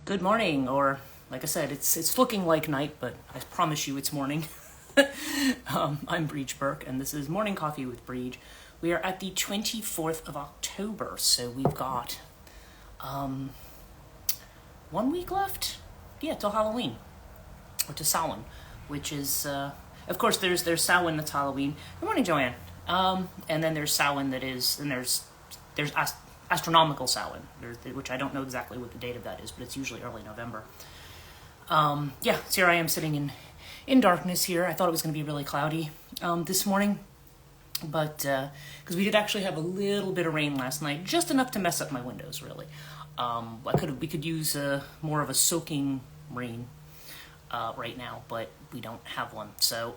Good morning, or like I said, it's looking like night, but I promise you it's morning. I'm Brigid Burke, and this is Morning Coffee with Brigid. We are at the 24th of October, so we've got 1 week left. Yeah, till Halloween, or to Samhain, which is, of course, there's Samhain that's Halloween. Good morning, Joanne. And then there's Samhain there's astronomical Samhain, which I don't know exactly what the date of that is, but it's usually early November. So here I am sitting in darkness here. I thought it was going to be really cloudy this morning, but because we did actually have a little bit of rain last night, just enough to mess up my windows, really. We could use more of a soaking rain right now, but we don't have one. So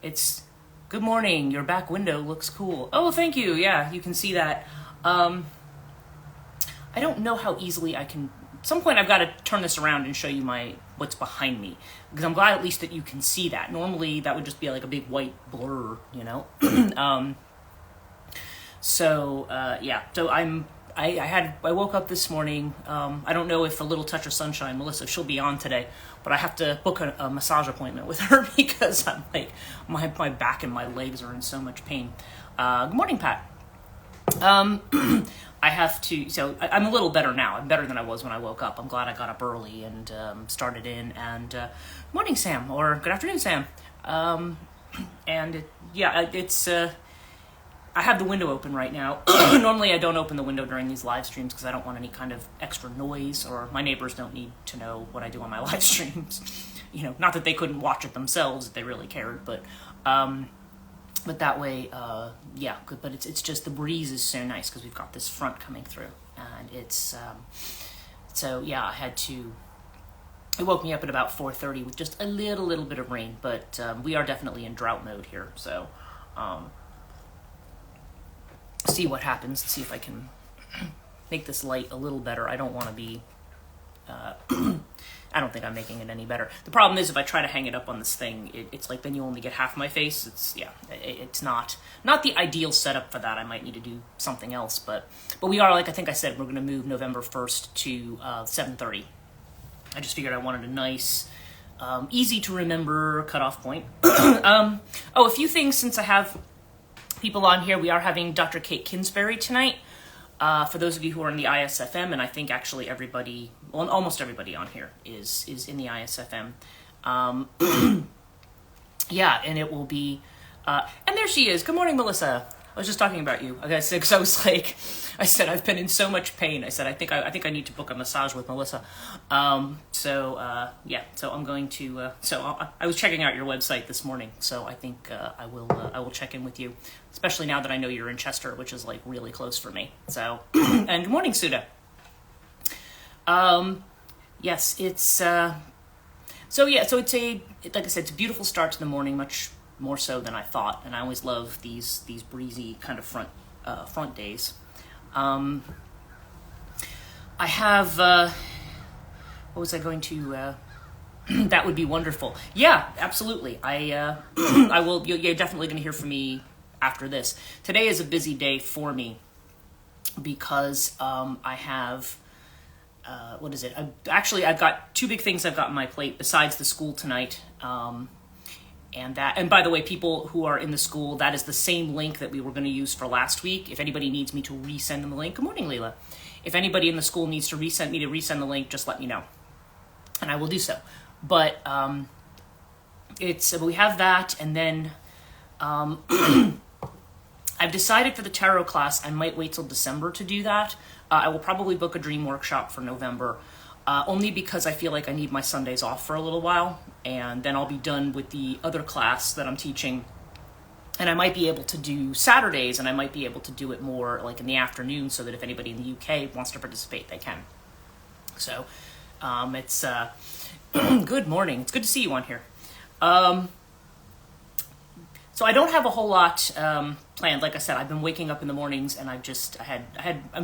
it's good morning. Your back window looks cool. Oh, thank you. Yeah, you can see that. I don't know how easily I can. At some point, I've got to turn this around and show you what's behind me, because I'm glad at least that you can see that. Normally, that would just be like a big white blur, you know. So I woke up this morning. I don't know if a little touch of sunshine, Melissa, she'll be on today, but I have to book a massage appointment with her because I'm like, my back and my legs are in so much pain. Good morning, Pat. I have to, so I'm a little better now. I'm better than I was when I woke up. I'm glad I got up early and started in. And good morning, Sam, or good afternoon, Sam. I have the window open right now. Normally I don't open the window during these live streams because I don't want any kind of extra noise, or my neighbors don't need to know what I do on my live streams. You know, not that they couldn't watch it themselves if they really cared, but that way, good. But it's just the breeze is so nice because we've got this front coming through, and it's it woke me up at about 4:30 with just a little bit of rain, but we are definitely in drought mode here, so see what happens, see if I can make this light a little better. I don't want to be I don't think I'm making it any better. The problem is if I try to hang it up on this thing, it's like then you only get half my face. It's not the ideal setup for that. I might need to do something else, but we are, like I think I said, we're going to move November 1st to 7:30. I just figured I wanted a nice, easy to remember cutoff point. A few things since I have people on here. We are having Dr. Kate Kinsbury tonight. For those of you who are in the ISFM, and I think actually everybody, well, almost everybody on here is in the ISFM. And it will be, and there she is. Good morning, Melissa. I was just talking about you. I said, because I said, I've been in so much pain. I said, I think I need to book a massage with Melissa. So I'm going to, I was checking out your website this morning. So I think I will check in with you, especially now that I know you're in Chester, which is like really close for me. So, and good morning, Suda. Yes, it's, so it's like I said, it's a beautiful start to the morning, much more so than I thought, and I always love these breezy kind of front days. I have what was I going to that would be wonderful. Yeah, absolutely. I will. You're definitely going to hear from me after this. Today is a busy day for me because I have what is it? I've got two big things I've got on my plate besides the school tonight. And by the way, people who are in the school, that is the same link that we were going to use for last week. If anybody needs me to resend them the link, good morning, Leila. If anybody in the school needs to resend the link, just let me know, and I will do so. But we have that, and then I've decided for the tarot class I might wait till December to do that. I will probably book a dream workshop for November. Only because I feel like I need my Sundays off for a little while, and then I'll be done with the other class that I'm teaching, and I might be able to do Saturdays, and I might be able to do it more like in the afternoon, so that if anybody in the UK wants to participate, they can. So it's good morning. It's good to see you on here. So I don't have a whole lot planned. Like I said, I've been waking up in the mornings, and I'm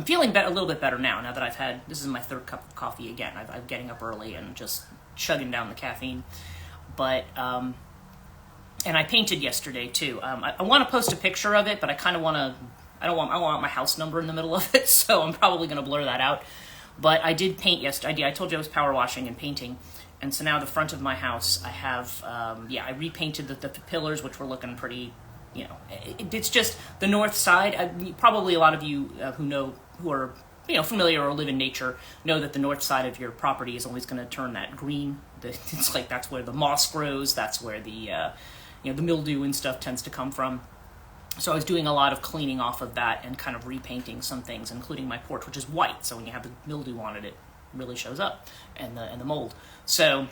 feeling a little bit better now that this is my third cup of coffee again. I'm getting up early and just chugging down the caffeine. But And I painted yesterday too. I want to post a picture of it, but I kind of want to I don't want my house number in the middle of it, so I'm probably going to blur that out. But I did paint yesterday. I told you I was power washing and painting. And so now the front of my house, I have, I repainted the pillars, which were looking pretty, it's just the north side. Probably a lot of you who are familiar or live in nature know that the north side of your property is always going to turn that green. It's like that's where the moss grows. That's where the mildew and stuff tends to come from. So I was doing a lot of cleaning off of that and kind of repainting some things, including my porch, which is white. So when you have the mildew on it, it really shows up, and the mold. So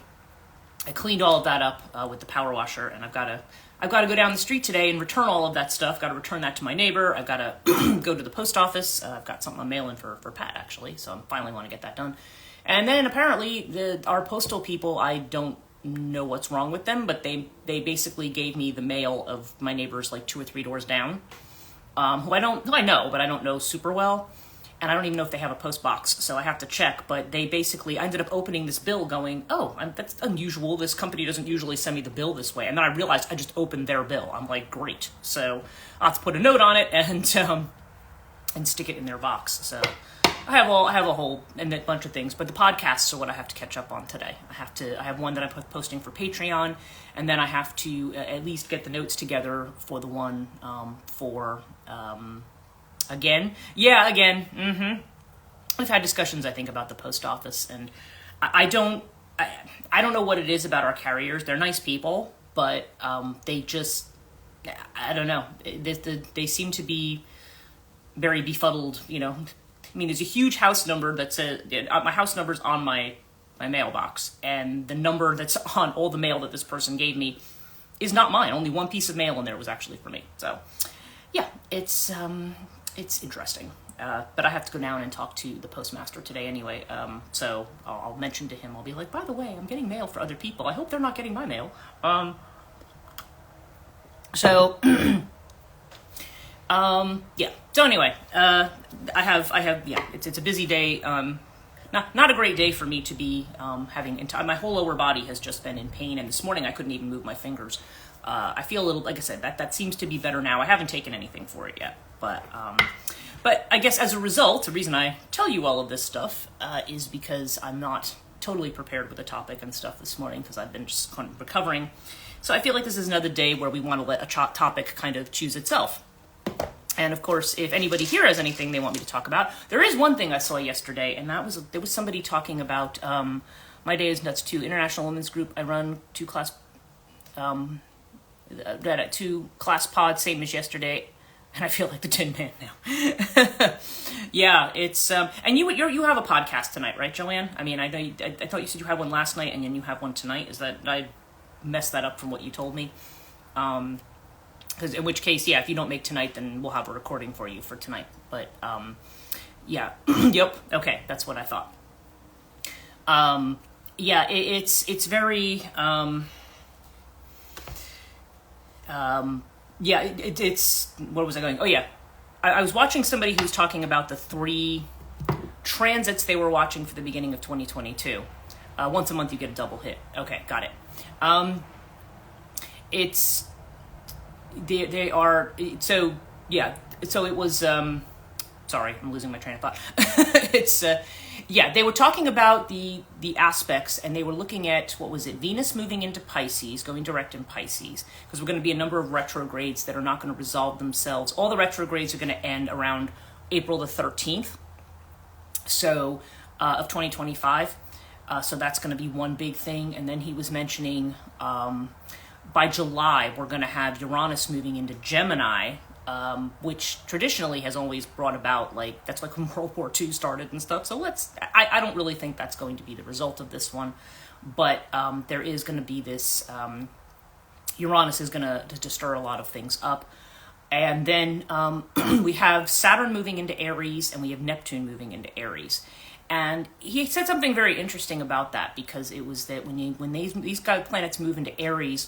I cleaned all of that up with the power washer, and I've got to go down the street today and return all of that stuff. Got to return that to my neighbor. I've got to go to the post office. I've got something I'm mailing for Pat, actually, so I finally want to get that done. And then apparently our postal people, I don't know what's wrong with them, but they basically gave me the mail of my neighbors like 2 or 3 doors down, who I know, but I don't know super well. And I don't even know if they have a post box, so I have to check. But I ended up opening this bill going, that's unusual. This company doesn't usually send me the bill this way. And then I realized I just opened their bill. I'm like, great. So I'll have to put a note on it and stick it in their box. So I have a whole and a bunch of things. But the podcasts are what I have to catch up on today. I have one that I'm posting for Patreon, and then I have to at least get the notes together for the one for... Again. We've had discussions, I think, about the post office, and I don't know what it is about our carriers. They're nice people, but they just, I don't know. They seem to be very befuddled. I mean, there's a huge house number my house number's on my mailbox, and the number that's on all the mail that this person gave me is not mine. Only one piece of mail in there was actually for me. So, yeah, it's interesting. But I have to go down and talk to the postmaster today anyway. So I'll mention to him, I'll be like, by the way, I'm getting mail for other people. I hope they're not getting my mail. So anyway, it's a busy day. Not a great day for me to be having, my whole lower body has just been in pain. And this morning I couldn't even move my fingers. I feel a little, like I said, that seems to be better now. I haven't taken anything for it yet, but I guess as a result, the reason I tell you all of this stuff is because I'm not totally prepared with the topic and stuff this morning because I've been just kind of recovering. So I feel like this is another day where we want to let a topic kind of choose itself. And of course, if anybody here has anything they want me to talk about, there is one thing I saw yesterday, and there was somebody talking about my day is nuts too. International Women's Group. I run 2 class pods, same as yesterday. And I feel like the Tin Man now. Yeah, it's and you have a podcast tonight, right, Joanne? I mean, I thought you said you had one last night, and then you have one tonight. Is that I messed that up from what you told me? Because in which case, if you don't make tonight, then we'll have a recording for you for tonight. But yep, okay, that's what I thought. It's very it's what was I going? Oh yeah, I was watching somebody who was talking about the 3 transits they were watching for the beginning of 2022. Once a month you get a double hit. Okay, got it. They are so yeah. So it was. Sorry, I'm losing my train of thought. It's they were talking about the aspects, and they were looking at, what was it, Venus moving into Pisces, going direct in Pisces, because we're going to be a number of retrogrades that are not going to resolve themselves. All the retrogrades are going to end around April the 13th, so of 2025. So that's going to be one big thing. And then he was mentioning by July we're going to have Uranus moving into Gemini, which traditionally has always brought about, like, that's like when World War II started and stuff. So I don't really think that's going to be the result of this one, but there is going to be this, Uranus is going to stir a lot of things up. And then we have Saturn moving into Aries, and we have Neptune moving into Aries. And he said something very interesting about that, because it was that when these planets move into Aries,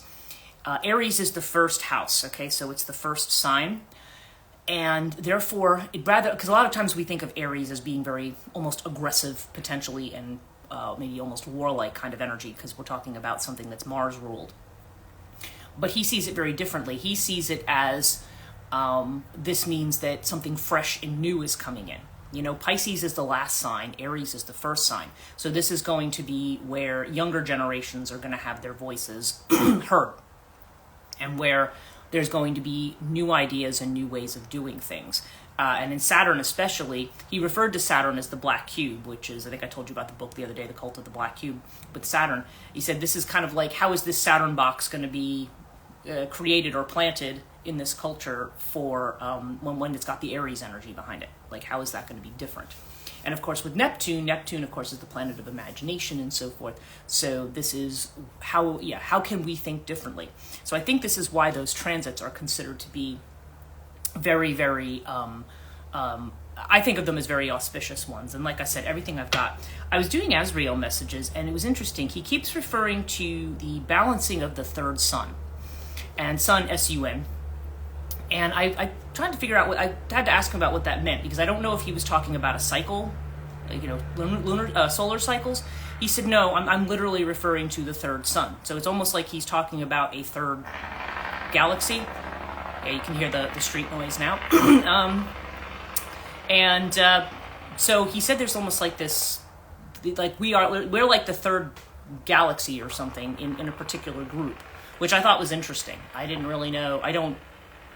Aries is the first house, okay? So it's the first sign. And therefore, because a lot of times we think of Aries as being very almost aggressive potentially, and maybe almost warlike kind of energy, because we're talking about something that's Mars ruled. But he sees it very differently. He sees it as this means that something fresh and new is coming in. Pisces is the last sign, Aries is the first sign. So this is going to be where younger generations are going to have their voices heard, and where there's going to be new ideas and new ways of doing things. And in Saturn especially, he referred to Saturn as the black cube, which is, I think I told you about the book the other day, The Cult of the Black Cube, with Saturn. He said this is kind of like, how is this Saturn box going to be created or planted in this culture for when it's got the Aries energy behind it? Like, how is that going to be different? And of course with Neptune of course is the planet of imagination and so forth. So this is how can we think differently? So I think this is why those transits are considered to be very, very, I think of them as very auspicious ones. And like I said, everything I've got, I was doing Azrael messages, and it was interesting. He keeps referring to the balancing of the third sun, and sun, S-U-N. And I tried to figure out I had to ask him about what that meant, because I don't know if he was talking about a cycle, lunar solar cycles. He said, no, I'm literally referring to the third sun. So it's almost like he's talking about a third galaxy. Yeah, you can hear the street noise now. So he said there's almost like this, like we're like the third galaxy or something in a particular group, which I thought was interesting. I didn't really know. I don't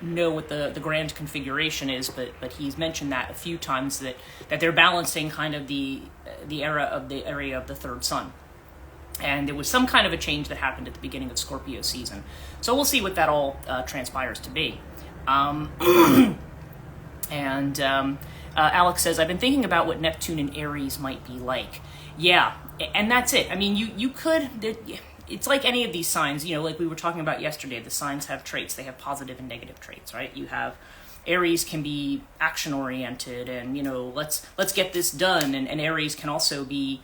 know what the grand configuration is, but he's mentioned that a few times, that they're balancing kind of the area of the third sun. And there was some kind of a change that happened at the beginning of Scorpio season. So we'll see what that all transpires to be. Alex says, I've been thinking about what Neptune and Aries might be like. Yeah, and that's it. I mean, you could... It's like any of these signs, like we were talking about yesterday, the signs have traits. They have positive and negative traits, right? You have... Aries can be action-oriented and, let's get this done. And Aries can also be...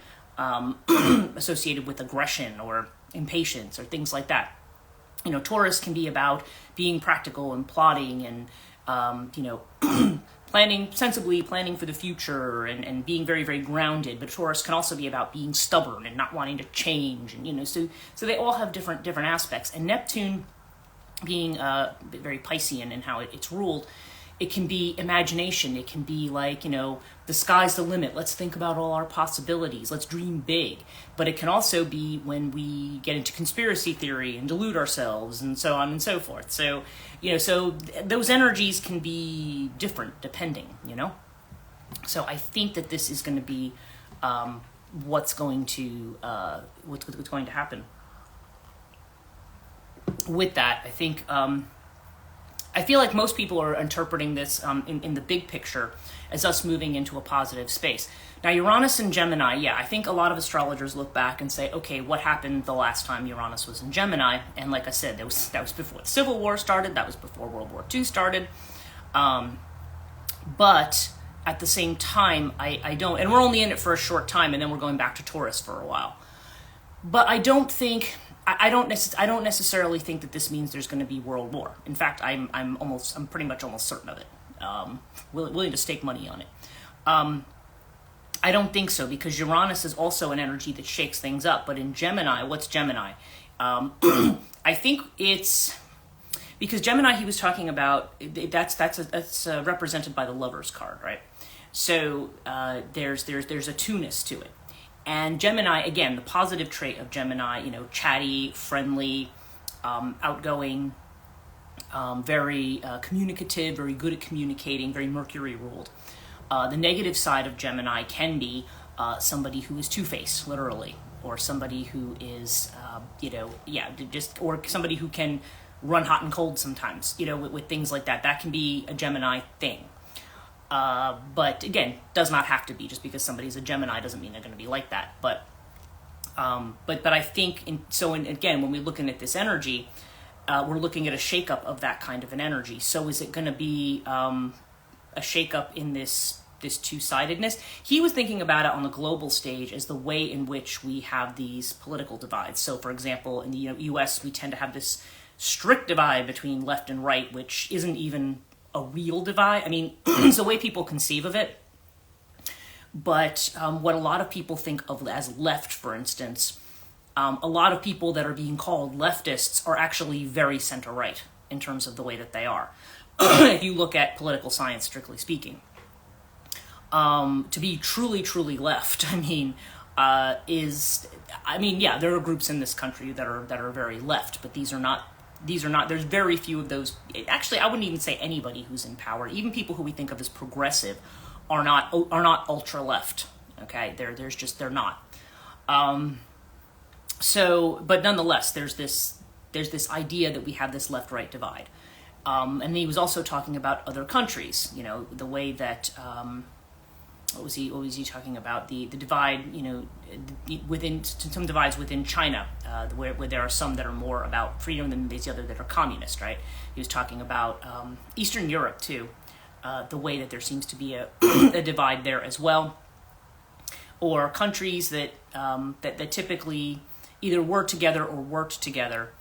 associated with aggression or impatience or things like that. Taurus can be about being practical and plotting and, sensibly planning for the future and being very, very grounded. But Taurus can also be about being stubborn and not wanting to change. And, so they all have different aspects. And Neptune being very Piscean in how it's ruled, it can be imagination. It can be like, the sky's the limit. Let's think about all our possibilities. Let's dream big. But it can also be when we get into conspiracy theory and delude ourselves and so on and so forth. So, so those energies can be different depending, So I think that this is going to be what's going to happen. With that, I think... I feel like most people are interpreting this in the big picture as us moving into a positive space. Now, Uranus and Gemini, I think a lot of astrologers look back and say, okay, what happened the last time Uranus was in Gemini? And like I said, that was before the Civil War started. That was before World War II started. But at the same time, I don't, and we're only in it for a short time, and then we're going back to Taurus for a while. But I don't think... I don't necessarily think that this means there's going to be world war. In fact, I'm pretty much almost certain of it. Willing to stake money on it. I don't think so, because Uranus is also an energy that shakes things up. But in Gemini, what's Gemini? I think it's because Gemini, he was talking about that's represented by the Lover's card, right? So there's a two-ness to it. And Gemini, again, the positive trait of Gemini, chatty, friendly, outgoing, very communicative, very good at communicating, very Mercury ruled. The negative side of Gemini can be somebody who is two-faced, literally, or somebody who is, or somebody who can run hot and cold sometimes, with things like that. That can be a Gemini thing. But again, does not have to be. Just because somebody's a Gemini doesn't mean they're going to be like that. But I think, again, when we're looking at this energy, we're looking at a shakeup of that kind of an energy. So is it going to be a shakeup in this two-sidedness? He was thinking about it on the global stage as the way in which we have these political divides. So, for example, in the U.S., we tend to have this strict divide between left and right, which isn't even a real divide. I mean, it's the way people conceive of it. But what a lot of people think of as left, for instance, a lot of people that are being called leftists are actually very center-right in terms of the way that they are. if you look at political science, strictly speaking. To be truly left, yeah, there are groups in this country that are very left, but these are not, there's very few of those. Actually, I wouldn't even say anybody who's in power, even people who we think of as progressive, are not ultra left. Okay, they're not. But nonetheless, there's this idea that we have this left-right divide. And he was also talking about other countries, the way that, what was he talking about? The divide, within some divides within China, where there are some that are more about freedom than these other that are communist, right? He was talking about Eastern Europe too, the way that there seems to be a divide there as well, or countries that typically either were together or worked together.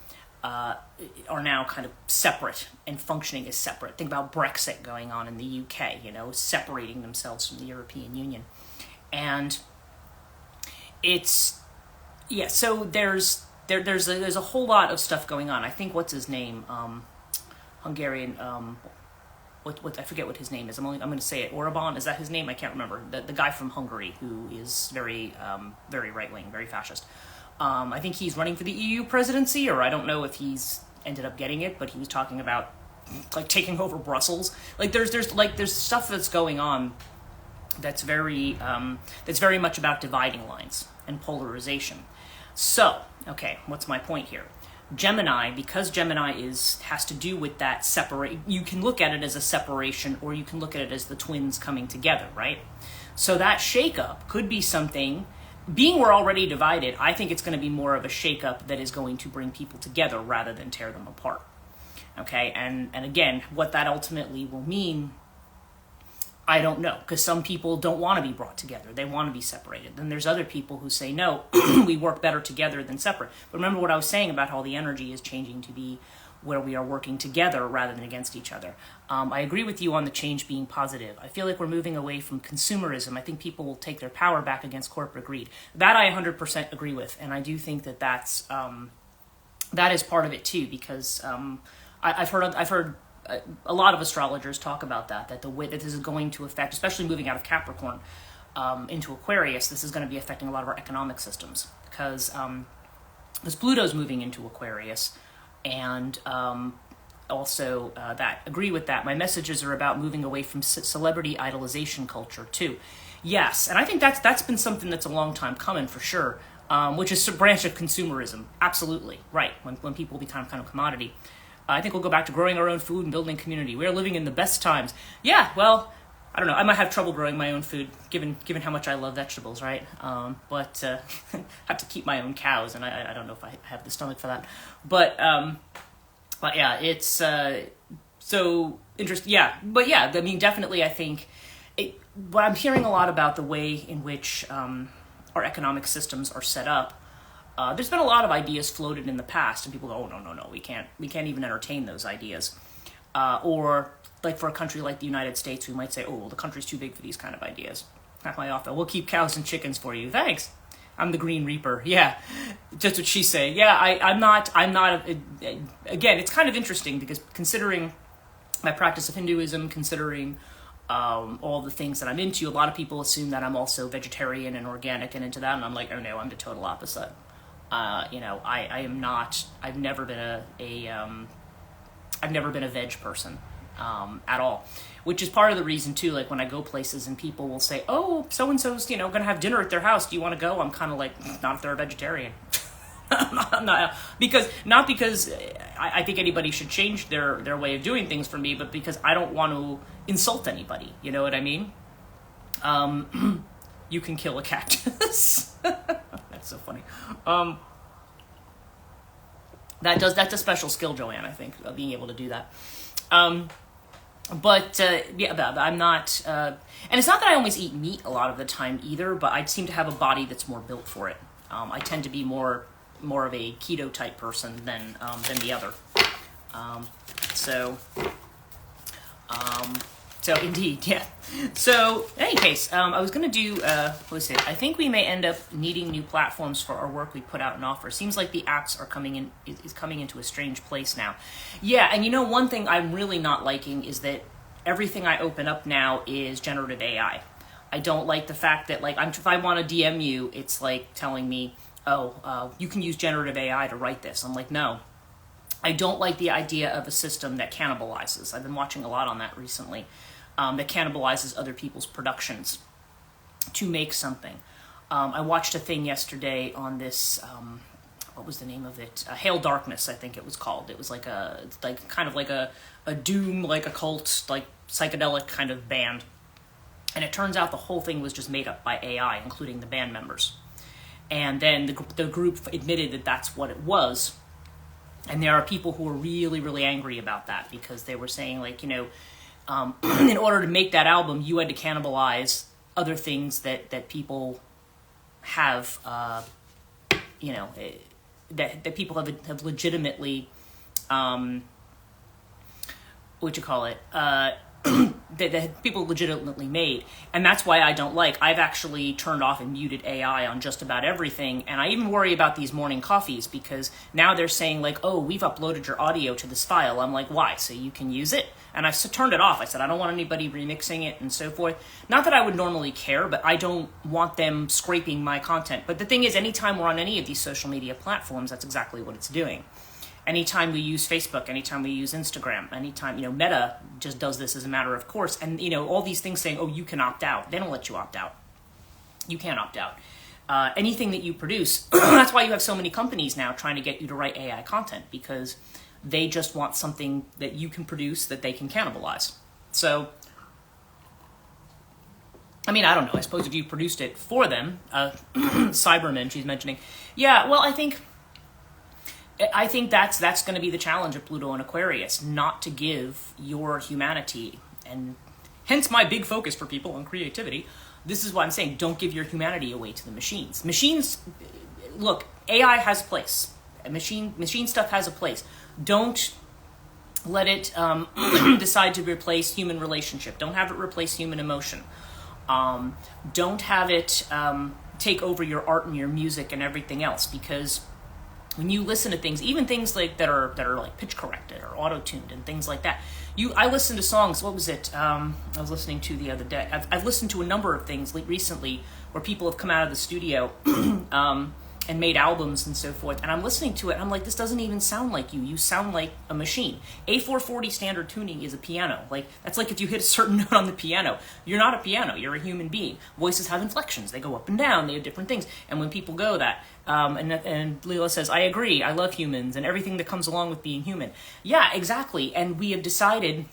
Are now kind of separate and functioning as separate. Think about Brexit going on in the UK, separating themselves from the European Union. And so there's a whole lot of stuff going on. I think, what's his name? Hungarian, what I forget what his name is. I'm going to say it. Orban, is that his name? I can't remember. The guy from Hungary who is very right-wing, very fascist. I think he's running for the EU presidency, or I don't know if he's ended up getting it, but he was talking about taking over Brussels. There's stuff that's going on that's very much about dividing lines and polarization. So, okay, what's my point here? Gemini, because Gemini has to do with that separate. You can look at it as a separation, or you can look at it as the twins coming together, right? So that shakeup could be something. Being we're already divided, I think it's going to be more of a shakeup that is going to bring people together rather than tear them apart. Okay, and again, what that ultimately will mean, I don't know, because some people don't want to be brought together. They want to be separated. Then there's other people who say, no, we work better together than separate. But remember what I was saying about how the energy is changing to be where we are working together rather than against each other. I agree with you on the change being positive. I feel like we're moving away from consumerism. I think people will take their power back against corporate greed. That I 100% agree with, and I do think that that is part of it too, because I've heard a lot of astrologers talk about that the way that this is going to affect, especially moving out of Capricorn into Aquarius, this is going to be affecting a lot of our economic systems, because Pluto's moving into Aquarius. And also agree with that. My messages are about moving away from celebrity idolization culture too. Yes, and I think that's been something that's a long time coming for sure, which is a branch of consumerism. Absolutely, right, when people become kind of commodity. I think we'll go back to growing our own food and building community. We are living in the best times. Yeah, well, I don't know. I might have trouble growing my own food, given how much I love vegetables, right? But have to keep my own cows, and I don't know if I have the stomach for that. But yeah, it's so interesting. Yeah, but yeah, definitely, I think. But I'm hearing a lot about the way in which our economic systems are set up. There's been a lot of ideas floated in the past, and people go, "Oh no, we can't even entertain those ideas," or. Like for a country like the United States, we might say, oh, well, the country's too big for these kind of ideas. Not my offer. We'll keep cows and chickens for you. Thanks. I'm the Green Reaper. Yeah, just what she's saying. Yeah, I'm not. Again, it's kind of interesting because considering my practice of Hinduism, considering all the things that I'm into, a lot of people assume that I'm also vegetarian and organic and into that, and I'm like, oh no, I'm the total opposite. I am not. I've never been a veg person. At all, which is part of the reason too. Like when I go places and people will say, "Oh, so and so's going to have dinner at their house. Do you want to go?" I'm kind of like, not if they're a vegetarian. not because I think anybody should change their way of doing things for me, but because I don't want to insult anybody. You know what I mean? You can kill a cactus. That's so funny. That's a special skill, Joanne. I think being able to do that. But I'm not, and it's not that I always eat meat a lot of the time either, but I seem to have a body that's more built for it. I tend to be more of a keto type person than the other. So indeed, yeah. So in any case, I was going to do, listen, I think we may end up needing new platforms for our work we put out and offer. Seems like the apps are coming in, is coming into a strange place now. Yeah, and you know, one thing I'm really not liking is that everything I open up now is generative AI. I don't like the fact that, like, if I want to DM you, it's like telling me, oh, you can use generative AI to write this. I'm like, no. I don't like the idea of a system that cannibalizes. I've been watching a lot on that recently. That cannibalizes other people's productions to make something. I watched a thing yesterday on this, what was the name of it? Hail Darkness, I think it was called. It was like kind of like a doom, like occult, like psychedelic kind of band. And it turns out the whole thing was just made up by AI, including the band members. And then the group admitted that that's what it was. And there are people who are really, really angry about that because they were saying, like, you know, in order to make that album, you had to cannibalize other things that people have, you know, that people have legitimately, that people legitimately made. And that's why I don't like. I've actually turned off and muted AI on just about everything. And I even worry about these morning coffees because now they're saying, like, oh, we've uploaded your audio to this file. I'm like, why? So you can use it? And I turned it off. I said, I don't want anybody remixing it and so forth. Not that I would normally care, but I don't want them scraping my content. But the thing is, anytime we're on any of these social media platforms, that's exactly what it's doing. Anytime we use Facebook, anytime we use Instagram, anytime, you know, Meta just does this as a matter of course. And, you know, all these things saying, oh, you can opt out. They don't let you opt out. You can't opt out. Anything that you produce, that's why you have so many companies now trying to get you to write AI content, because they just want something that you can produce that they can cannibalize. So, I mean, I don't know. I suppose if you produced it for them, Cyberman, she's mentioning. Yeah, well, I think that's going to be the challenge of Pluto and Aquarius, not to give your humanity, and hence my big focus for people on creativity. This is what I'm saying. Don't give your humanity away to the machines. Machines, look, AI has a place. Machine stuff has a place. Don't let it decide to replace human relationship. Don't have it replace human emotion. Don't have it take over your art and your music and everything else, because when you listen to things, even things like that are like pitch corrected or auto-tuned and things like that, I listened to songs. What was it? I was listening to the other day. I've listened to a number of things recently where people have come out of the studio and made albums and so forth, and I'm listening to it and I'm like, this doesn't even sound like you. You sound like a machine. A440 standard tuning is a piano. Like, that's like if you hit a certain note on the piano. You're not a piano, you're a human being. Voices have inflections, they go up and down, they have different things. And when people go that, and Leela says, I agree, I love humans and everything that comes along with being human. Yeah, exactly. And we have decided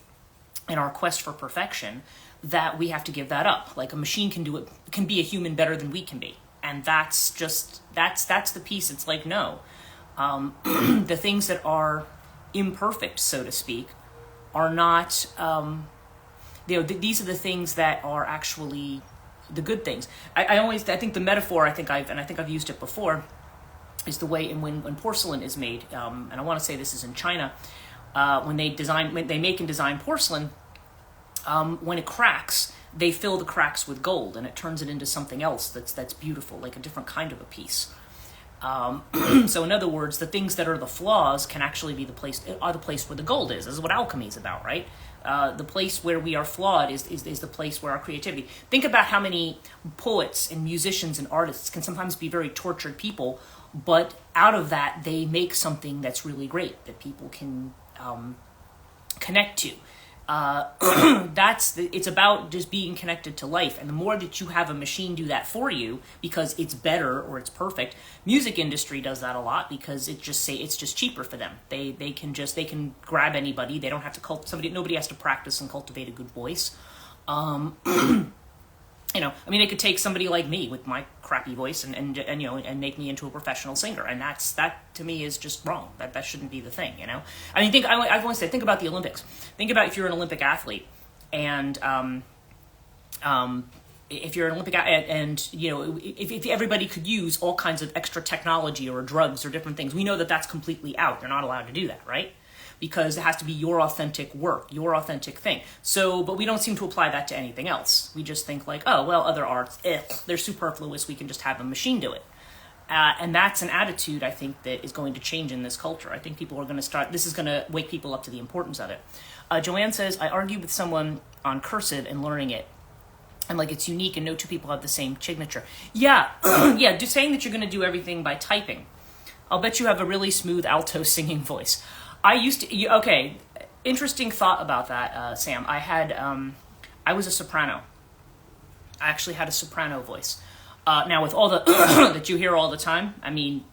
in our quest for perfection that we have to give that up. Like, a machine can do it, can be a human better than we can be. And that's the piece. It's like, no, the things that are imperfect, so to speak, are not, these are the things that are actually the good things. I think the metaphor, I think I've used it before, is the way in when porcelain is made. And I want to say this is in China, when they make and design porcelain, when it cracks, they fill the cracks with gold, and it turns it into something else that's beautiful, like a different kind of a piece. So in other words, the things that are the flaws can actually be the place where the gold is. This is what alchemy is about, right? The place where we are flawed is the place where our creativity. Think about how many poets and musicians and artists can sometimes be very tortured people, but out of that they make something that's really great that people can connect to. It's about just being connected to life, and the more that you have a machine do that for you because it's better or it's perfect. Music industry does that a lot because it's just cheaper for them. They can grab anybody. They don't have to nobody has to practice and cultivate a good voice. They could take somebody like me with my crappy voice and make me into a professional singer, and that to me is just wrong. That shouldn't be the thing, I mean, I've always said, think about the Olympics. Think about if you're an Olympic athlete, and if you're an Olympic and if everybody could use all kinds of extra technology or drugs or different things, we know that that's completely out. You're not allowed to do that, right? because it has to be your authentic work, your authentic thing. So, but we don't seem to apply that to anything else. We just think like, oh, well, other arts, they're superfluous. We can just have a machine do it. And that's an attitude, I think, that is going to change in this culture. I think people are going to start, this is going to wake people up to the importance of it. Joanne says, I argued with someone on cursive and learning it. And like, it's unique and no two people have the same signature. Yeah, yeah, just saying that you're going to do everything by typing. I'll bet you have a really smooth alto singing voice. I used to, okay, interesting thought about that, Sam. I was a soprano. I actually had a soprano voice. Now with all the that you hear all the time, I mean,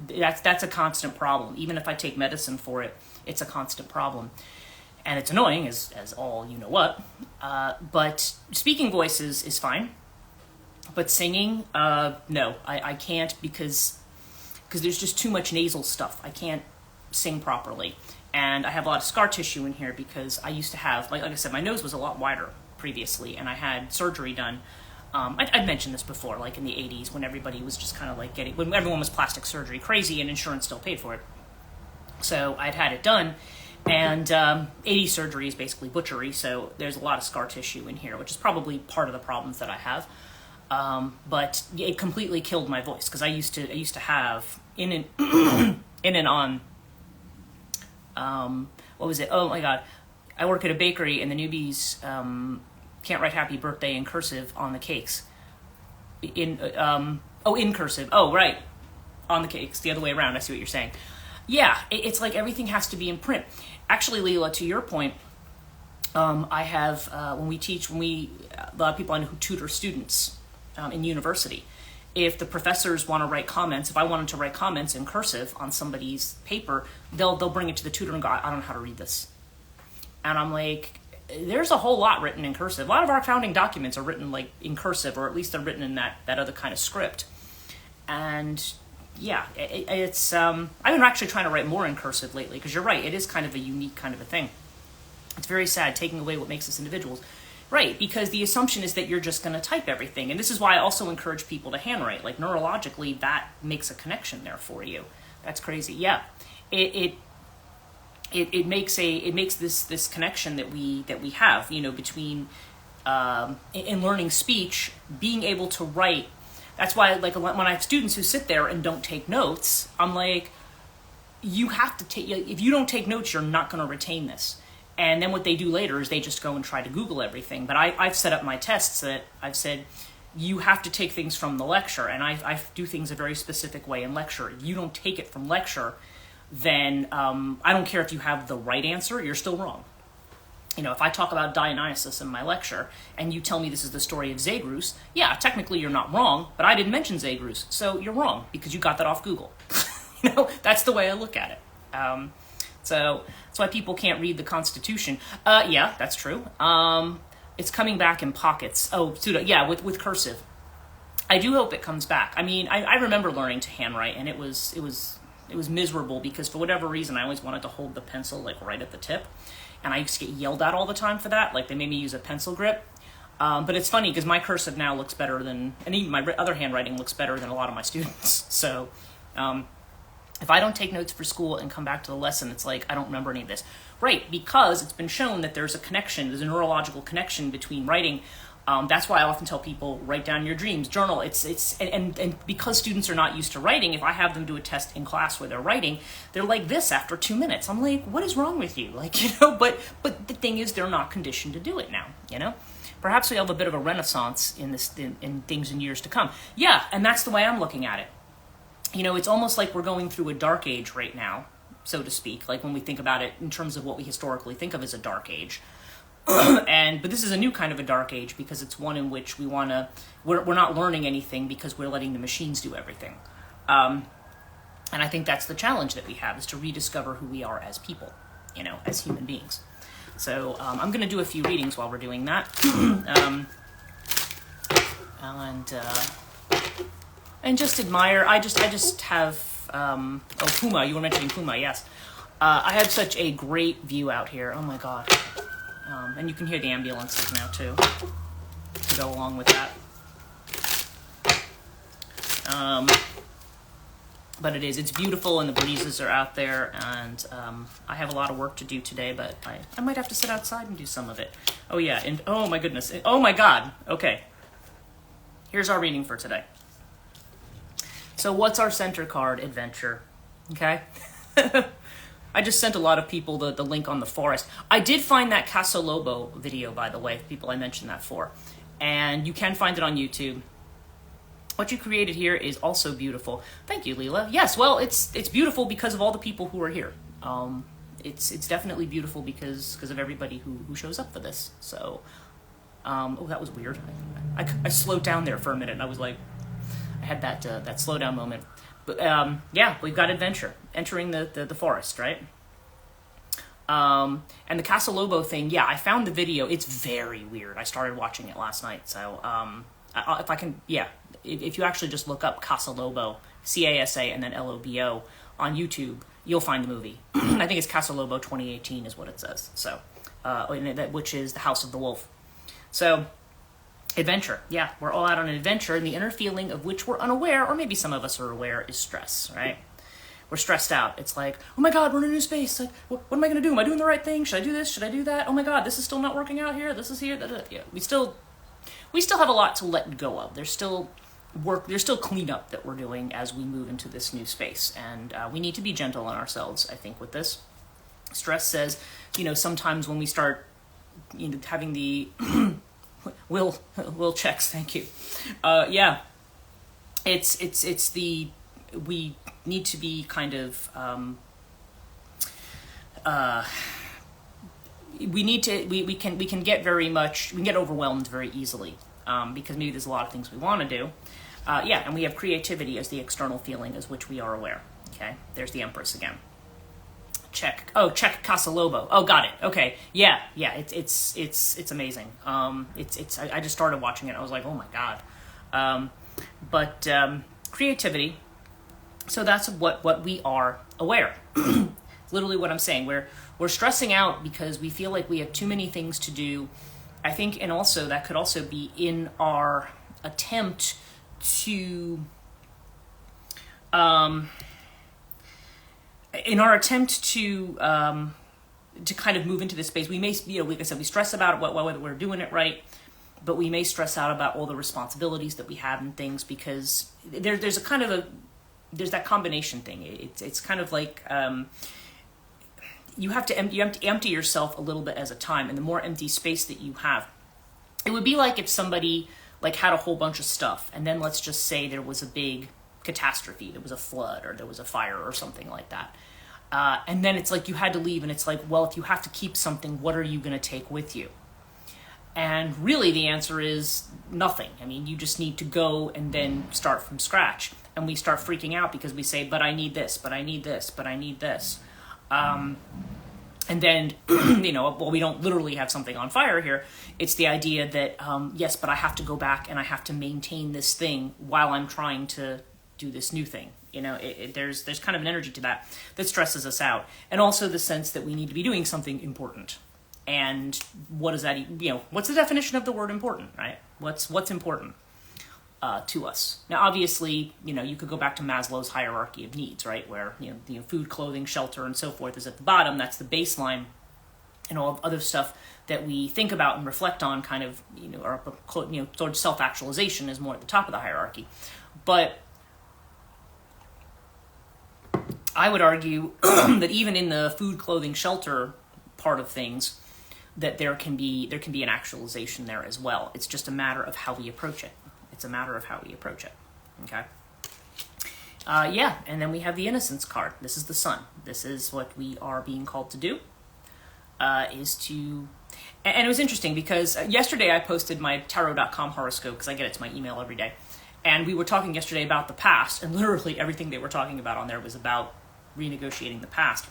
that's a constant problem. Even if I take medicine for it, it's a constant problem. And it's annoying, as all you know what. But speaking voices is fine. But singing, no, I can't because there's just too much nasal stuff. I can't sing properly. And I have a lot of scar tissue in here because I used to have, like I said, my nose was a lot wider previously, and I had surgery done. I'd mentioned this before, like in the 80s, when everybody was just kind of like when everyone was plastic surgery crazy and insurance still paid for it. So I'd had it done. And 80 surgery is basically butchery, so there's a lot of scar tissue in here, which is probably part of the problems that I have. But it completely killed my voice because I used to have in and on. What was it? Oh my God! I work at a bakery, and the newbies can't write "Happy Birthday" in cursive on the cakes. In cursive. Oh right, on the cakes. The other way around. I see what you're saying. Yeah, it's like everything has to be in print. Actually, Leela, to your point, I have, a lot of people I know who tutor students in university. If the professors want to write comments, if I wanted to write comments in cursive on somebody's paper, they'll bring it to the tutor and go, I don't know how to read this. And I'm like, there's a whole lot written in cursive. A lot of our founding documents are written like in cursive, or at least they're written in that other kind of script. And yeah, it's I've been actually trying to write more in cursive lately, because you're right, it is kind of a unique kind of a thing. It's very sad, taking away what makes us individuals. Right, because the assumption is that you're just going to type everything. And this is why I also encourage people to handwrite. Like, neurologically, that makes a connection there for you. That's crazy. Yeah, it makes this connection that we have, between in learning speech, being able to write. That's why, like, when I have students who sit there and don't take notes, I'm like, you have to take. If you don't take notes, you're not going to retain this. And then what they do later is they just go and try to Google everything. But I've set up my tests that I've said, you have to take things from the lecture. And I do things a very specific way in lecture. If you don't take it from lecture, then I don't care if you have the right answer, you're still wrong. If I talk about Dionysus in my lecture and you tell me this is the story of Zagreus, yeah, technically you're not wrong, but I didn't mention Zagreus, so you're wrong because you got that off Google. That's the way I look at it. So that's why people can't read the Constitution. Yeah, that's true. It's coming back in pockets. Oh, pseudo, yeah, with cursive. I do hope it comes back. I mean, I remember learning to handwrite, and it was miserable because for whatever reason I always wanted to hold the pencil like right at the tip, and I used to get yelled at all the time for that. Like, they made me use a pencil grip. But it's funny because my cursive now looks better than, and even my other handwriting looks better than a lot of my students. So if I don't take notes for school and come back to the lesson, it's like I don't remember any of this. Right, because it's been shown that there's a neurological connection between writing. That's why I often tell people, write down your dreams, journal. And because students are not used to writing, if I have them do a test in class where they're writing, they're like this after 2 minutes. I'm like, what is wrong with you? Like, but the thing is, they're not conditioned to do it now, Perhaps we have a bit of a renaissance in things in years to come. Yeah, and that's the way I'm looking at it. It's almost like we're going through a dark age right now, so to speak, like when we think about it in terms of what we historically think of as a dark age. But this is a new kind of a dark age because it's one in which we're not learning anything because we're letting the machines do everything. And I think that's the challenge that we have, is to rediscover who we are as people, as human beings. So I'm going to do a few readings while we're doing that. And just admire. I just have. Puma. You were mentioning Puma. Yes. I have such a great view out here. Oh my God. And you can hear the ambulances now too, to go along with that. But it's beautiful, and the breezes are out there, and I have a lot of work to do today, but I might have to sit outside and do some of it. Oh yeah, and oh my goodness, oh my God, okay. Here's our reading for today. So what's our center card? Adventure, okay? I just sent a lot of people the link on the forest. I did find that Casa Lobo video, by the way, people I mentioned that for, and you can find it on YouTube. What you created here is also beautiful. Thank you, Leela. Yes, well, it's beautiful because of all the people who are here. It's definitely beautiful because of everybody who shows up for this. So, oh, that was weird. I slowed down there for a minute, and I was like, I had that slow down moment. But yeah, we've got adventure, entering the forest, right? And the Casa Lobo thing, yeah, I found the video. It's very weird. I started watching it last night, so if I can, yeah. If you actually just look up Casa Lobo, C-A-S-A, and then L-O-B-O on YouTube, you'll find the movie. I think it's Casa Lobo 2018 is what it says. So, which is the House of the Wolf. So, adventure. Yeah, we're all out on an adventure, and the inner feeling of which we're unaware, or maybe some of us are aware, is stress, right? We're stressed out. It's like, oh my God, we're in a new space. Like, what am I going to do? Am I doing the right thing? Should I do this? Should I do that? Oh my God, this is still not working out here. This is here. Yeah, we still have a lot to let go of. There's still cleanup that we're doing as we move into this new space, and we need to be gentle on ourselves, I think, with this. Stress says, sometimes when we start, having the will checks, thank you. Yeah, we need to be kind of, we can get overwhelmed very easily, because maybe there's a lot of things we want to do. Yeah, and we have creativity as the external feeling as which we are aware. Okay, there's the Empress again. Check Casa Lobo. Oh, got it. Okay, yeah, it's amazing. I just started watching it. I was like, oh my God. But creativity. So that's what we are aware. It's literally what I'm saying. We're stressing out because we feel like we have too many things to do. I think, and also that could also be in our attempt to kind of move into this space. We may, like I said, we stress about whether we're doing it right, but we may stress out about all the responsibilities that we have and things, because there's that combination thing. It's kind of like, you have to empty yourself a little bit at a time, and the more empty space that you have, it would be like if somebody had a whole bunch of stuff, and then let's just say there was a big catastrophe, there was a flood or there was a fire or something like that, and then it's like you had to leave, and it's like, well, if you have to keep something, what are you going to take with you? And really the answer is nothing. I mean, you just need to go and then start from scratch, and we start freaking out because we say, but I need this, but I need this, but I need this. And then, well, we don't literally have something on fire here. It's the idea that, yes, but I have to go back and I have to maintain this thing while I'm trying to do this new thing. There's kind of an energy to that stresses us out. And also the sense that we need to be doing something important. And what is that, what's the definition of the word important, right? What's important to us? Now, obviously, you could go back to Maslow's hierarchy of needs, right? Where, food, clothing, shelter, and so forth is at the bottom. That's the baseline, and all other stuff that we think about and reflect on kind of, towards self-actualization is more at the top of the hierarchy. But I would argue that even in the food, clothing, shelter part of things, that there can be an actualization there as well. It's just a matter of how we approach it. It's a matter of how we approach it. Okay. Yeah, and then we have the Innocence card. This is the Sun. This is what we are being called to do. And it was interesting because yesterday I posted my tarot.com horoscope, because I get it to my email every day. And we were talking yesterday about the past, and literally everything they were talking about on there was about renegotiating the past.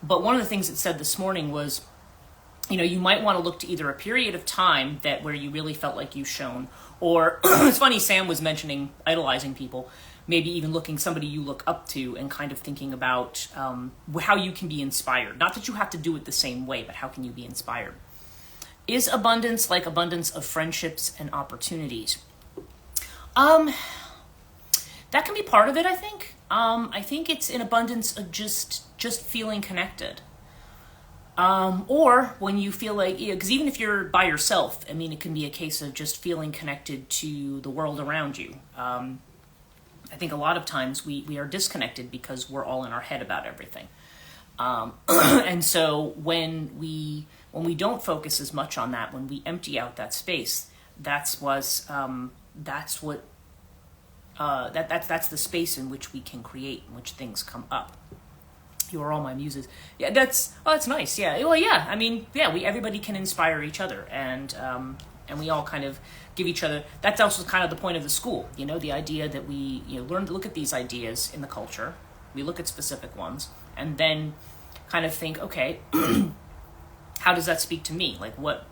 But one of the things it said this morning was, you might want to look to either a period of time where you really felt like you shone, or it's funny, Sam was mentioning idolizing people, maybe even somebody you look up to and kind of thinking about how you can be inspired. Not that you have to do it the same way, but how can you be inspired? Is abundance like abundance of friendships and opportunities? That can be part of it, I think. I think it's an abundance of just feeling connected. Or when you feel like, because even if you're by yourself, I mean, it can be a case of just feeling connected to the world around you. I think a lot of times we are disconnected because we're all in our head about everything. And so when we don't focus as much on that, when we empty out that space, that's the space in which we can create, in which things come up. You are all my muses. Yeah, that's nice. Yeah, well, yeah. I mean, yeah, everybody can inspire each other, and we all kind of give each other. That's also kind of the point of the school. You know, the idea that we learn to look at these ideas in the culture. We look at specific ones, and then kind of think, okay, how does that speak to me? Like, what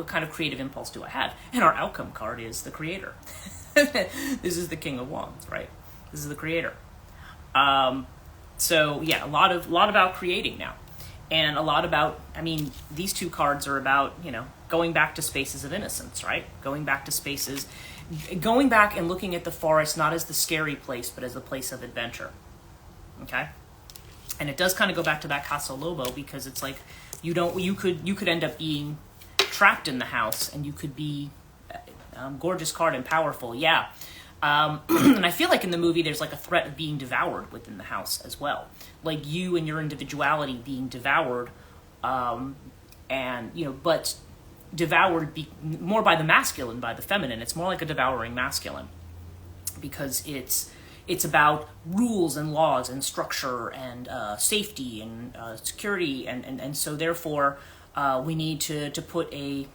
kind of creative impulse do I have? And our outcome card is the creator. This is the King of Wands, right? This is the creator. So yeah, a lot about creating now, and a lot about, I mean, these two cards are about, going back to spaces of innocence, right? Going back and looking at the forest not as the scary place, but as the place of adventure. Okay, and it does kind of go back to that Casa Lobo, because it's like you could end up being trapped in the house, and you could be gorgeous card and powerful, yeah. And I feel like in the movie there's like a threat of being devoured within the house as well, like you and your individuality being devoured, but devoured more by the masculine, by the feminine. It's more like a devouring masculine, because it's about rules and laws and structure and safety and security, and so therefore we need to put an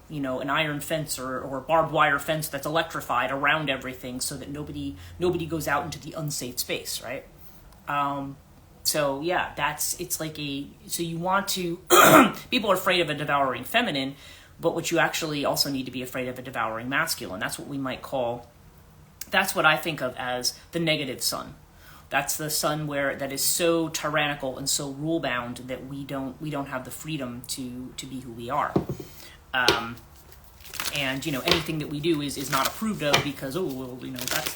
iron fence or barbed wire fence that's electrified around everything, so that nobody goes out into the unsafe space, right? So yeah, so you want to people are afraid of a devouring feminine, but what you actually also need to be afraid of a devouring masculine. That's what I think of as the negative sun. That's the sun that is so tyrannical and so rule bound that we don't have the freedom to be who we are. And anything that we do is not approved of, because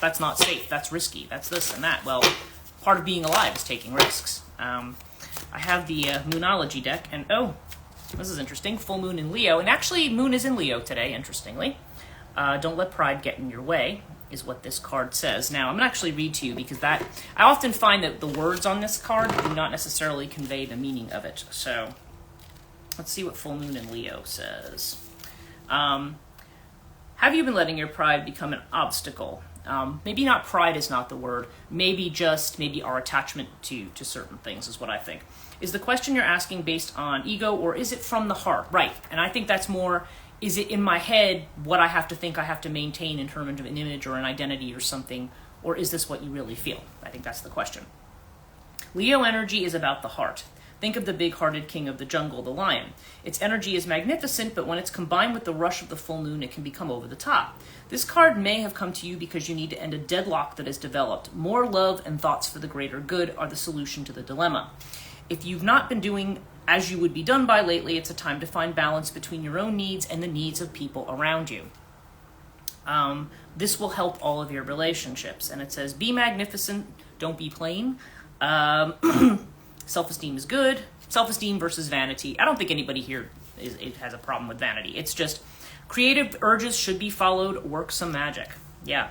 that's not safe, that's risky, that's this and that. Well, part of being alive is taking risks. I have the Moonology deck, and this is interesting. Full moon in Leo, and actually moon is in Leo today, interestingly. Don't let pride get in your way, is what this card says. Now, I'm going to actually read to you, because I often find that the words on this card do not necessarily convey the meaning of it. So, let's see what full moon in Leo says. Have you been letting your pride become an obstacle? Maybe not pride is not the word. Maybe our attachment to certain things is what I think. Is the question you're asking based on ego, or is it from the heart? Right, and I think that's more, is it in my head what I have to think I have to maintain in terms of an image or an identity or something, or is this what you really feel? I think that's the question. Leo energy is about the heart. Think of the big-hearted king of the jungle, the lion. Its energy is magnificent, but when it's combined with the rush of the full moon, it can become over the top. This card may have come to you because you need to end a deadlock that has developed. More love and thoughts for the greater good are the solution to the dilemma. If you've not been doing as you would be done by lately, it's a time to find balance between your own needs and the needs of people around you. This will help all of your relationships. And it says, be magnificent, don't be plain. Self-esteem is good. Self-esteem versus vanity. I don't think anybody here has a problem with vanity. It's just creative urges should be followed, work some magic. Yeah.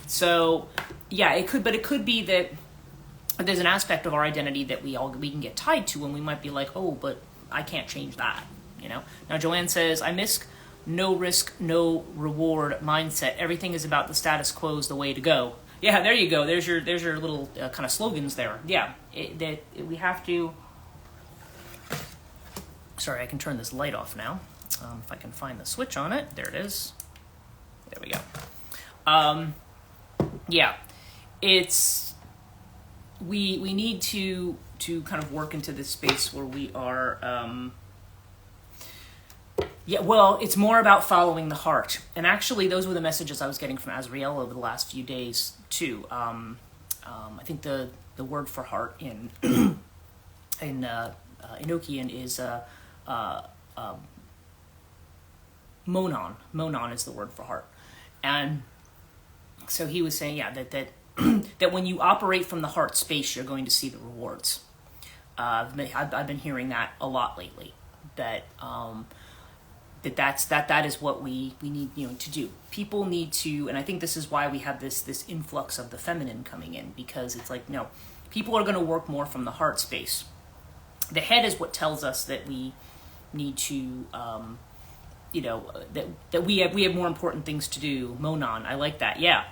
So, yeah, it could be that there's an aspect of our identity that we can get tied to, and we might be like, oh, but I can't change that, Now, Joanne says, I miss no risk, no reward mindset. Everything is about the status quo is the way to go. Yeah, there you go. There's your little kind of slogans there. Yeah, we have to. Sorry, I can turn this light off now. If I can find the switch on it, there it is. There we go. Yeah, it's. We need to kind of work into this space where we are. It's more about following the heart. And actually, those were the messages I was getting from Azrael over the last few days, too. I think the word for heart in Enochian is monon. Monon is the word for heart. And so he was saying, that that when you operate from the heart space, you're going to see the rewards. I've been hearing that a lot lately. That that is what we need, to do. People need to, and I think this is why we have this influx of the feminine coming in, because it's like, no, people are going to work more from the heart space. The head is what tells us that we need to, that we have more important things to do. Monon, I like that. Yeah,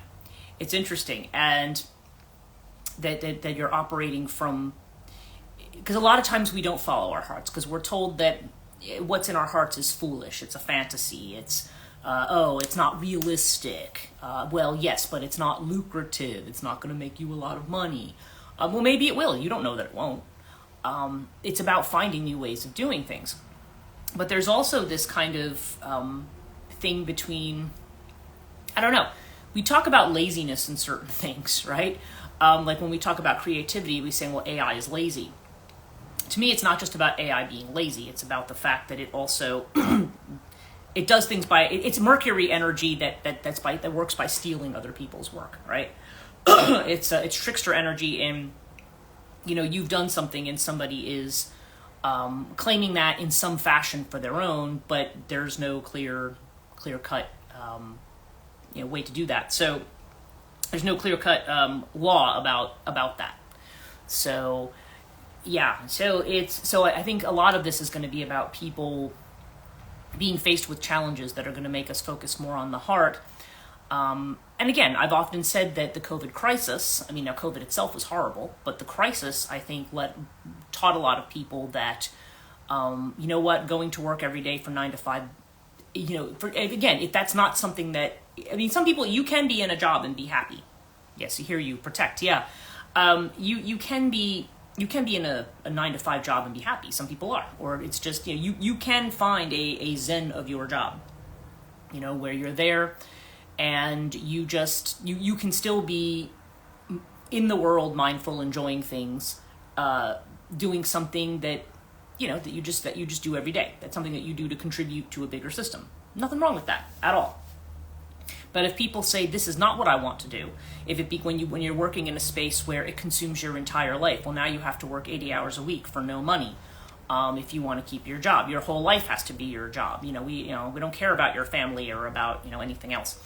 it's interesting, and that you're operating from, because a lot of times we don't follow our hearts because we're told that what's in our hearts is foolish. It's a fantasy. It's it's not realistic. Well, yes, but it's not lucrative. It's not going to make you a lot of money. Well, maybe it will. You don't know that it won't. It's about finding new ways of doing things. But there's also this kind of thing between, I don't know, we talk about laziness in certain things, right? Like when we talk about creativity, we say, well, AI is lazy. To me, it's not just about AI being lazy. It's about the fact that it also, it does things by, it's Mercury energy that works by stealing other people's work, right? It's trickster energy, and you've done something and somebody is claiming that in some fashion for their own, but there's no clear cut way to do that. So there's no clear cut law about that. So yeah, so I think a lot of this is going to be about people being faced with challenges that are going to make us focus more on the heart. And again, I've often said that the COVID crisis, now COVID itself was horrible, but the crisis, I think, taught a lot of people that, going to work every day from 9 to 5, if that's not something that, some people, you can be in a job and be happy. Yes, I hear you, protect, yeah. You can be in a 9 to 5 job and be happy. Some people are. Or it's just, you can find a zen of your job, where you're there and you can still be in the world, mindful, enjoying things, doing something that, that you just do every day. That's something that you do to contribute to a bigger system. Nothing wrong with that at all. But if people say, this is not what I want to do, when you're working in a space where it consumes your entire life, well, now you have to work 80 hours a week for no money. If you want to keep your job, your whole life has to be your job. We don't care about your family or about, anything else.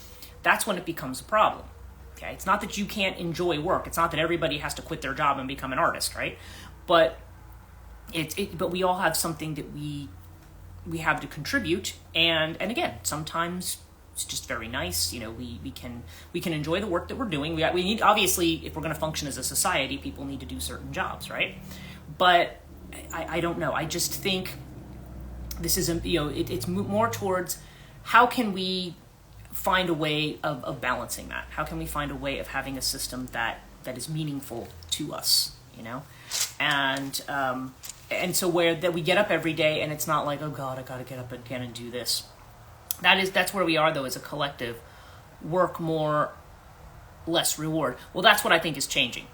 That's when it becomes a problem. Okay. It's not that you can't enjoy work. It's not that everybody has to quit their job and become an artist, right? But but we all have something that we have to contribute. And again, sometimes it's just very nice. We can enjoy the work that we're doing. We need, obviously, if we're going to function as a society, people need to do certain jobs, right? But I don't know. I just think this is, it's more towards how can we find a way of balancing that? How can we find a way of having a system that is meaningful to us, And so that we get up every day and it's not like, oh God, I got to get up again and do this. That's where we are, though, as a collective. Work more, less reward. Well, that's what I think is changing.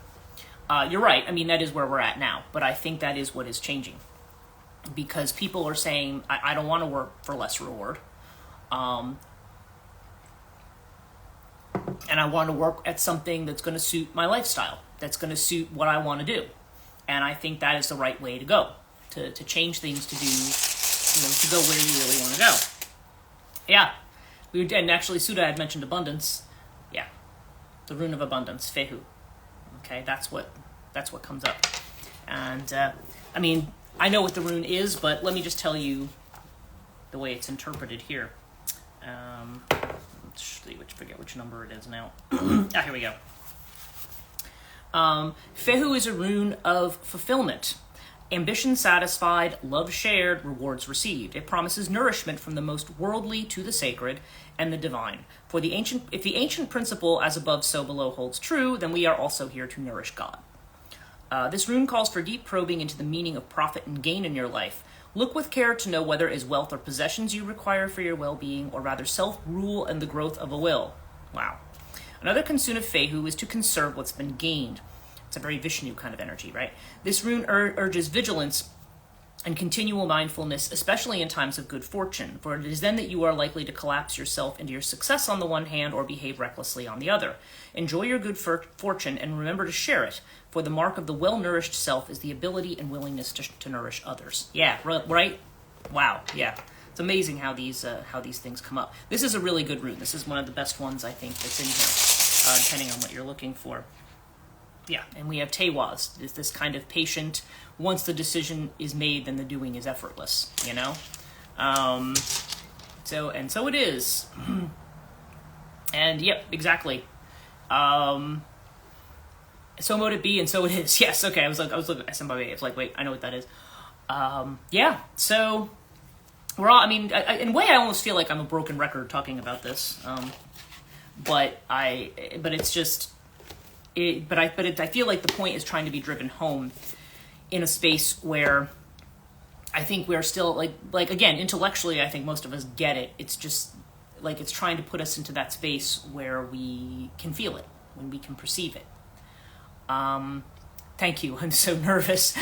You're right. That is where we're at now. But I think that is what is changing. Because people are saying, I don't want to work for less reward. And I want to work at something that's going to suit my lifestyle. That's going to suit what I want to do. And I think that is the right way to go. To change things, to do, to go where you really want to go. Yeah, and actually Suda had mentioned abundance. Yeah, the rune of abundance, Fehu. Okay, that's what comes up. And I know what the rune is, but let me just tell you the way it's interpreted here. Forget which number it is now. Here we go. Fehu is a rune of fulfillment. Ambition satisfied, love shared, rewards received. It promises nourishment from the most worldly to the sacred and the divine. If the ancient principle, as above, so below, holds true, then we are also here to nourish God. This rune calls for deep probing into the meaning of profit and gain in your life. Look with care to know whether it is wealth or possessions you require for your well-being, or rather self-rule and the growth of a will. Wow. Another concern of Fehu is to conserve what's been gained. It's a very Vishnu kind of energy, right? This rune urges vigilance and continual mindfulness, especially in times of good fortune, for it is then that you are likely to collapse yourself into your success on the one hand or behave recklessly on the other. Enjoy your good fortune and remember to share it, for the mark of the well-nourished self is the ability and willingness to nourish others. Yeah, right? Wow, yeah. It's amazing how these things come up. This is a really good rune. This is one of the best ones, I think, that's in here, depending on what you're looking for. Yeah, and we have Tewaz, is this kind of patient, once the decision is made, then the doing is effortless, you know? So it is. And yep, exactly. So mote it be, and so it is. Yes, okay, I was looking at somebody, it's like, wait, I know what that is. Yeah, so we're all, I mean, in a way I almost feel like I'm a broken record talking about this. But it's just, I feel like the point is trying to be driven home in a space where I think we're still like again, intellectually, I think most of us get it. It's just like, it's trying to put us into that space where we can feel it, when we can perceive it. Thank you. I'm so nervous.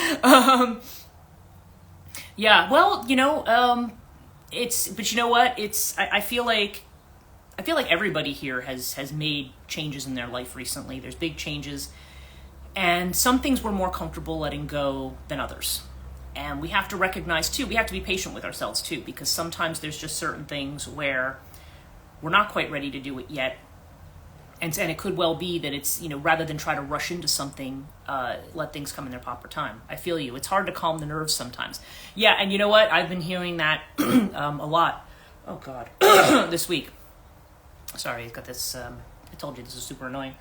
Yeah, well, you know, but you know what? I feel like everybody here has made changes in their life recently. There's big changes, and some things we're more comfortable letting go than others. And we have to recognize too, we have to be patient with ourselves too, because sometimes there's just certain things where we're not quite ready to do it yet. And it could well be that it's, you know, rather than try to rush into something, let things come in their proper time. I feel you. It's hard to calm the nerves sometimes. Yeah, and you know what? I've been hearing that a lot. Oh, God. This week. Sorry, I've got this. I told you this is super annoying.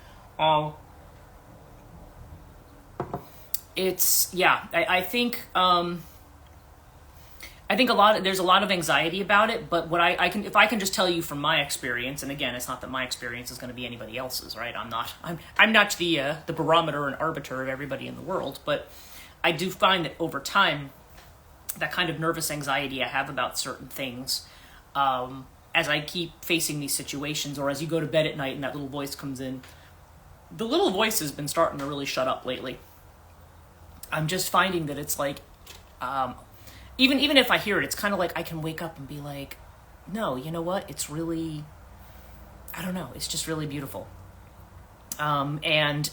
It's, yeah, I think... I think there's a lot of anxiety about it, but what if I can just tell you from my experience, and again, it's not that my experience is going to be anybody else's, right? I'm not the barometer and arbiter of everybody in the world, but I do find that over time, that kind of nervous anxiety I have about certain things, as I keep facing these situations, or as you go to bed at night and that little voice comes in, the little voice has been starting to really shut up lately. I'm just finding that it's like, even if I hear it, it's kind of like I can wake up and be like, no, you know what? It's really, I don't know. It's just really beautiful. And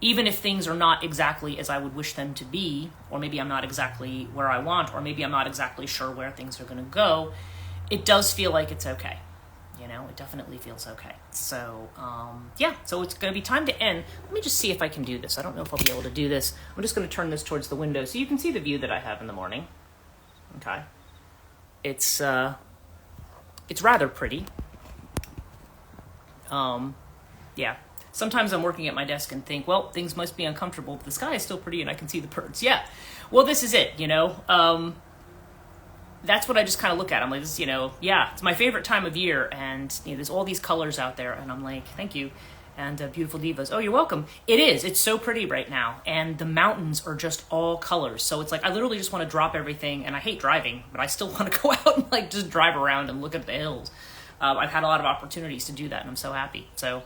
even if things are not exactly as I would wish them to be, or maybe I'm not exactly where I want, or maybe I'm not exactly sure where things are going to go, it does feel like it's okay. You know, it definitely feels okay. So, yeah, so it's going to be time to end. Let me just see if I can do this. I don't know if I'll be able to do this. I'm just going to turn this towards the window so you can see the view that I have in the morning. Okay. It's rather pretty. Yeah. Sometimes I'm working at my desk and think, well, things must be uncomfortable, but the sky is still pretty and I can see the birds. Yeah. Well, this is it, you know. That's what I just kind of look at. I'm like, this, you know, yeah, it's my favorite time of year, and you know, there's all these colors out there, and I'm like, thank you. And beautiful divas. Oh, you're welcome. It is. It's so pretty right now. And the mountains are just all colors. So it's like, I literally just want to drop everything. And I hate driving, but I still want to go out and like just drive around and look at the hills. I've had a lot of opportunities to do that, and I'm so happy. So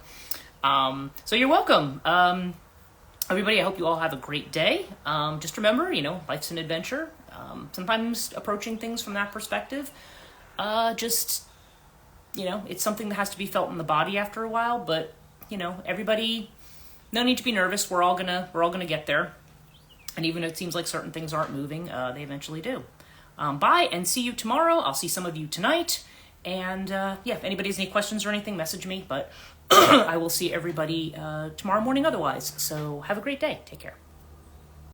you're welcome. Everybody, I hope you all have a great day. Just remember, you know, life's an adventure. Sometimes approaching things from that perspective, just, you know, it's something that has to be felt in the body after a while, but you know, everybody, no need to be nervous. We're all gonna get there. And even if it seems like certain things aren't moving, they eventually do. Bye, and see you tomorrow. I'll see some of you tonight. And yeah, if anybody has any questions or anything, message me. But I will see everybody tomorrow morning otherwise. So have a great day. Take care.